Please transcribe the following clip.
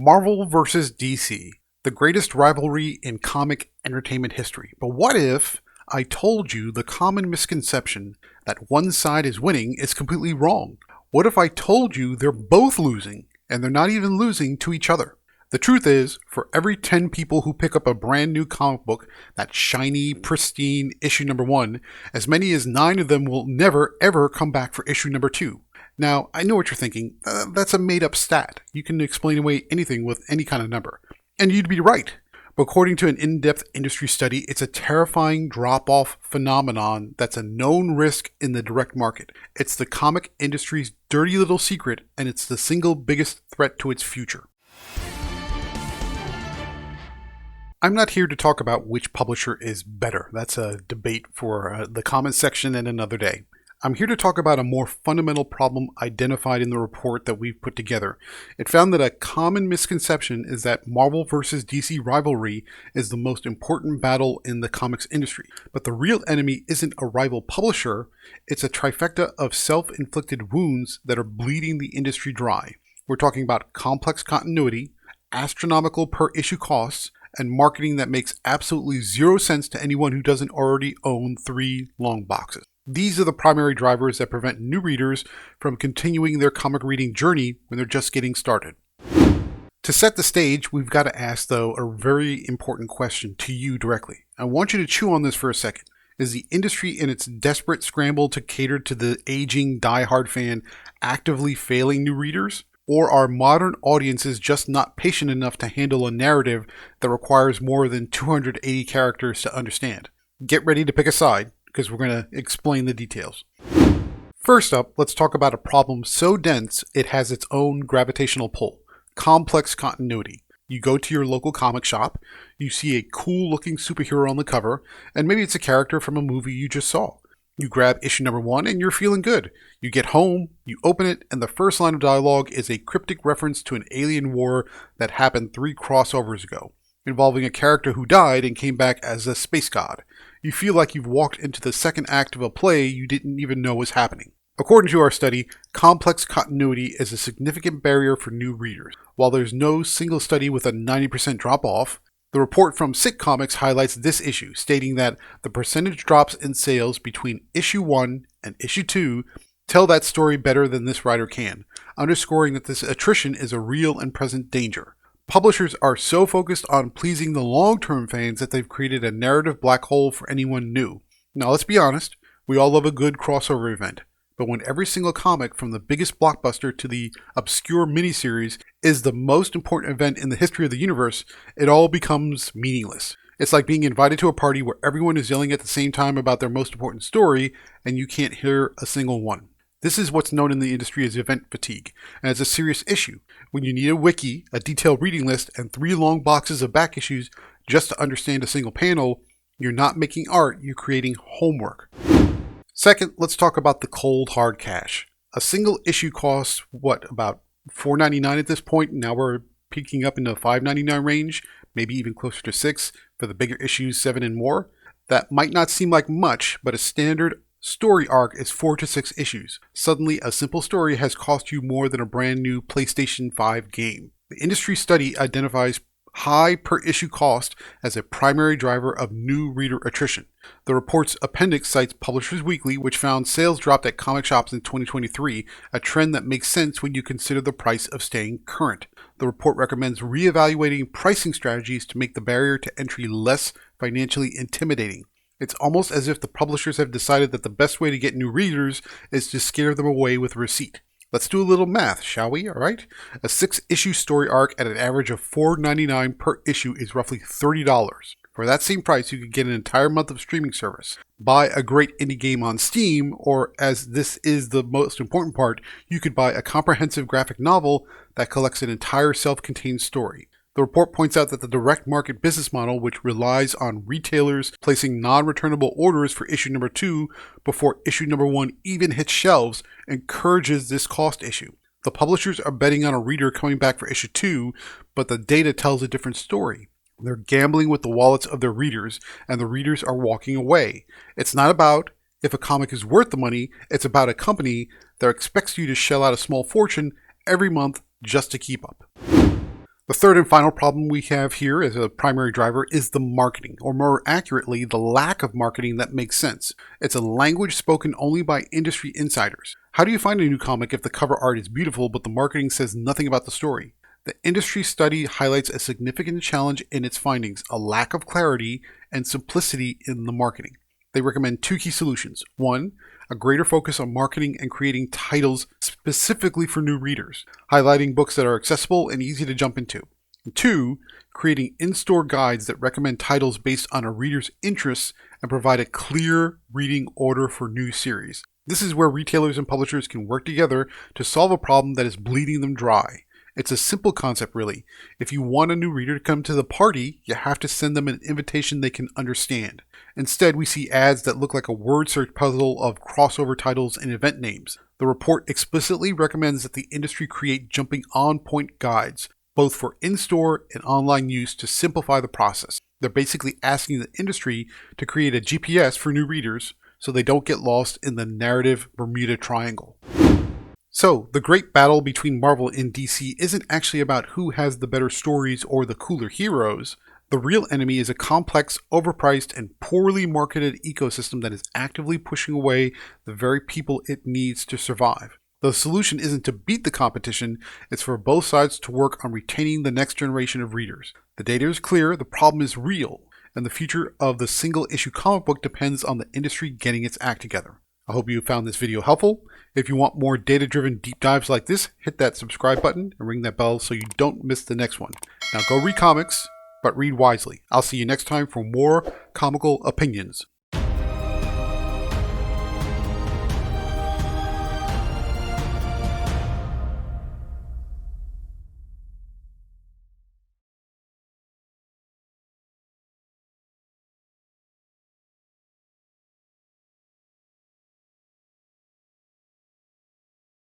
Marvel versus DC, the greatest rivalry in comic entertainment history. But what if I told you the common misconception that one side is winning is completely wrong? What if I told you they're both losing and they're not even losing to each other? The truth is, for every 10 people who pick up a brand new comic book, that shiny, pristine issue number 1, as many as 9 of them will never ever come back for issue number 2. Now, I know what you're thinking. That's a made-up stat. You can explain away anything with any kind of number. And you'd be right. But according to an in-depth industry study, it's a terrifying drop-off phenomenon that's a known risk in the direct market. It's the comic industry's dirty little secret, and it's the single biggest threat to its future. I'm not here to talk about which publisher is better. That's a debate for the comment section and another day. I'm here to talk about a more fundamental problem identified in the report that we've put together. It found that a common misconception is that Marvel vs. DC rivalry is the most important battle in the comics industry. But the real enemy isn't a rival publisher, it's a trifecta of self-inflicted wounds that are bleeding the industry dry. We're talking about complex continuity, astronomical per-issue costs, and marketing that makes absolutely zero sense to anyone who doesn't already own 3 long boxes. These are the primary drivers that prevent new readers from continuing their comic reading journey when they're just getting started. To set the stage, we've got to ask, though, a very important question to you directly. I want you to chew on this for a second. Is the industry in its desperate scramble to cater to the aging die-hard fan actively failing new readers? Or are modern audiences just not patient enough to handle a narrative that requires more than 280 characters to understand? Get ready to pick a side, because we're going to explain the details. First up, let's talk about a problem so dense it has its own gravitational pull: complex continuity. You go to your local comic shop, you see a cool looking superhero on the cover, and maybe it's a character from a movie you just saw. You grab issue number 1 and you're feeling good. You get home, you open it, and the first line of dialogue is a cryptic reference to an alien war that happened 3 crossovers ago, involving a character who died and came back as a space god. You feel like you've walked into the second act of a play you didn't even know was happening. According to our study, complex continuity is a significant barrier for new readers. While there's no single study with a 90% drop-off, the report from Sick Comics highlights this issue, stating that the percentage drops in sales between issue 1 and issue 2 tell that story better than this writer can, underscoring that this attrition is a real and present danger. Publishers are so focused on pleasing the long-term fans that they've created a narrative black hole for anyone new. Now let's be honest, we all love a good crossover event, but when every single comic from the biggest blockbuster to the obscure miniseries is the most important event in the history of the universe, it all becomes meaningless. It's like being invited to a party where everyone is yelling at the same time about their most important story and you can't hear a single one. This is what's known in the industry as event fatigue, and it's a serious issue. When you need a wiki, a detailed reading list, and 3 long boxes of back issues just to understand a single panel, you're not making art, you're creating homework. Second, let's talk about the cold hard cash. A single issue costs, about $4.99 at this point? Now we're peaking up into the $5.99 range, maybe even closer to $6 for the bigger issues, 7 and more. That might not seem like much, but a standard story arc is 4 to 6 issues. Suddenly, a simple story has cost you more than a brand new PlayStation 5 game. The industry study identifies high per issue cost as a primary driver of new reader attrition. The report's appendix cites Publishers Weekly, which found sales dropped at comic shops in 2023, a trend that makes sense when you consider the price of staying current. The report recommends reevaluating pricing strategies to make the barrier to entry less financially intimidating. It's almost as if the publishers have decided that the best way to get new readers is to scare them away with a receipt. Let's do a little math, shall we? All right. A 6-issue story arc at an average of $4.99 per issue is roughly $30. For that same price, you could get an entire month of streaming service, buy a great indie game on Steam, or, as this is the most important part, you could buy a comprehensive graphic novel that collects an entire self-contained story. The report points out that the direct market business model, which relies on retailers placing non-returnable orders for issue number 2 before issue number 1 even hits shelves, encourages this cost issue. The publishers are betting on a reader coming back for issue 2, but the data tells a different story. They're gambling with the wallets of their readers, and the readers are walking away. It's not about if a comic is worth the money, it's about a company that expects you to shell out a small fortune every month just to keep up. The third and final problem we have here as a primary driver is the marketing, or more accurately, the lack of marketing that makes sense. It's a language spoken only by industry insiders. How do you find a new comic if the cover art is beautiful but the marketing says nothing about the story? The industry study highlights a significant challenge in its findings, a lack of clarity and simplicity in the marketing. They recommend two key solutions. One, a greater focus on marketing and creating titles specifically for new readers, highlighting books that are accessible and easy to jump into. And two, creating in-store guides that recommend titles based on a reader's interests and provide a clear reading order for new series. This is where retailers and publishers can work together to solve a problem that is bleeding them dry. It's a simple concept, really. If you want a new reader to come to the party, you have to send them an invitation they can understand. Instead, we see ads that look like a word search puzzle of crossover titles and event names. The report explicitly recommends that the industry create jumping on-point guides, both for in-store and online use, to simplify the process. They're basically asking the industry to create a GPS for new readers so they don't get lost in the narrative Bermuda Triangle. So, the great battle between Marvel and DC isn't actually about who has the better stories or the cooler heroes. The real enemy is a complex, overpriced, and poorly marketed ecosystem that is actively pushing away the very people it needs to survive. The solution isn't to beat the competition, it's for both sides to work on retaining the next generation of readers. The data is clear, the problem is real, and the future of the single-issue comic book depends on the industry getting its act together. I hope you found this video helpful. If you want more data-driven deep dives like this, hit that subscribe button and ring that bell so you don't miss the next one. Now go read comics, but read wisely. I'll see you next time for more comical opinions.